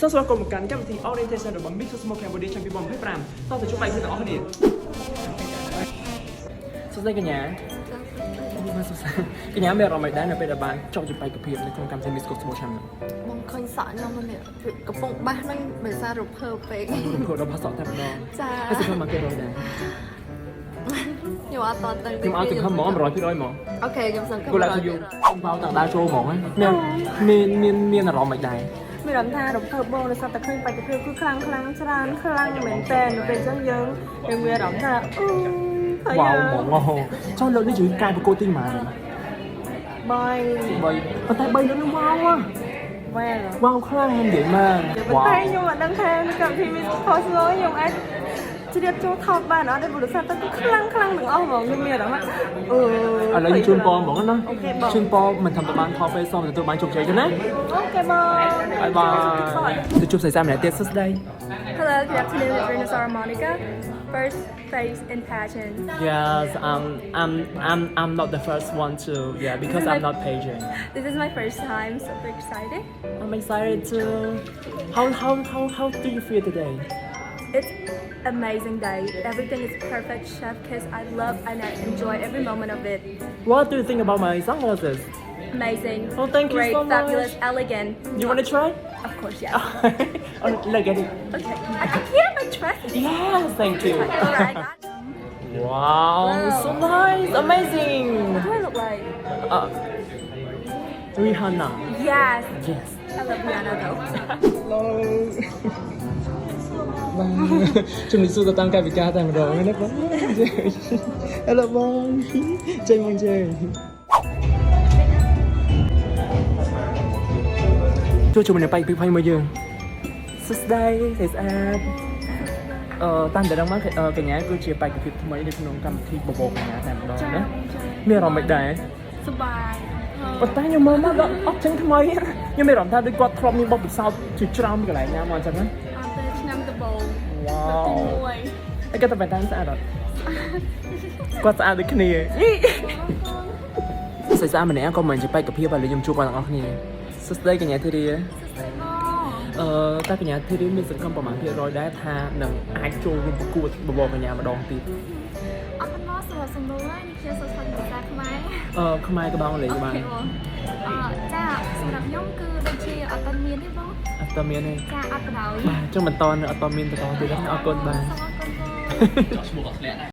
សួស្តីក្រុមការកម្មវិធី orientation របស់ Mix Smoke Cambodia ឆ្នាំ2025តោះទៅជួបដៃគូទាំងអស់គ្នាសួស្តីកញ្ញាកញ្ញាមានអារម្មណ៍មិនដែរនៅពេលដែលបានចុះជាបេក្ខភាពនៅក្នុងកម្មវិធី Mix Smoke ឆ្នាំនេះបងឃើញសក់ខ្ញុំនេះកំពុងបាសនឹងដោយសាររភើបពេករភើបរបស់សក់តែម្ដងចាហើយសួរមកគេរយដែរខ្ញុំអត់តទៅខ្ញុំឲ្យទាំងហ្មង 100% ហ្មងអូខេខ្ញុំសង្ឃឹមគាត់ថាយូខ្ញុំបោតាំងដើរចូលហ្មងមានអារម្មណ៍មិនដែរមានអារម្មណ៍ថារំភើបបងដោយសារតែឃើញបេក្ខភាពគឺខ្លាំងច្រើនមែនតើនៅពេលអញ្ចឹងយើងមានអារម្មណ៍ថាវ៉ាវហ្មងចុះលើកនេះជួយការប្រកួតទីម៉ាន3ប៉ុន្តែ3លើកនេះវ៉ាវវ៉ាវខ្លាំងនិយាយមកវ៉ាវតែខ្ញុំអត់ដឹងថាកម្មវិធី Miss Cosmo ខ្ញុំអាចជ្រាបចូលថតបានអត់ទេព្រោះដោយសារតែគឺខ្លាំងទាំងអស់ហ្មងខ្ញុំមានអារម្មណ៍ឥឡូវជូនពរហ្មងណាជូនពរមិនធម្មតាបានថតពេលសមទទួលបានជោគជ័យទេណាអូខេបងបាយទៅជួបស្រីសាម្នាក់ទៀតសួស្ដី Hello, good afternoon, it's Renaissar Monica. First face in pageant. Yes, I'm not the first one to, because I'm not pageant. This is my first time, super excited. I'm excited too. How do you feel today? It's amazing day. Everything is perfect, chef kiss. I love and I enjoy every moment of it. What do you think about my sunglasses? Amazing. Oh, thank you Great, so much. fabulous, elegant. You want to try? Of course, yes. Oh, look at it. Okay. I can't my dress. Yes, thank you. Alright. Wow, so nice, amazing. What do I look like? Rihanna. Yes. Yes. I love Rihanna though. Hello. ជំរាបសួរទៅតាមកាយវិការតែម្ដងណាបង Hello បងចេញមកចេញជួយជាមួយនឹងបៃពីមួយយើងសួស្ដីទេស្អាតតាមតែដឹងមកកញ្ញាគឺជាបេក្ខភាពថ្មីនៅក្នុងកម្មវិធីបបោកកញ្ញាតែម្ដងណាមានអារម្មណ៍មិនដែរសប្បាយប៉ុន្តែខ្ញុំមើលមកដល់អត់ចឹងថ្មីខ្ញុំមានអារម្មណ៍ថាដូចគាត់ធ្លាប់មានបទពិសោធន៍ជាច្រើនកន្លែងណាមកអញ្ចឹងណាឆ្នាំដំបូង Wow តែគាត់តែបែរតាមស្អាតអត់គាត់ស្អាតដូចគ្នាស្រីស្អាតម្នាក់ក៏មិនជាបេក្ខភាពហើយខ្ញុំជួបគាត់ទាំងអស់គ្នាសួស្ដីកញ្ញាធីរីតែកញ្ញាធីរីមានសង្ឃឹមប្រមាណ%ដែរថានឹងអាចចូលរួមប្រកួតបបោកញ្ញាម្ដងទៀតអត់មកសម្រាប់សំណួរនេះជាសរសើរភាសាខ្មែរខ្មែរក៏បងលេងបានចាសម្រាប់ខ្ញុំគឺដូចជាអត់មានទេបងអត់មានទេចាអត់បដ ாய் បាទចឹងបន្តអត់មានបន្តទៀតអរគុណបាទ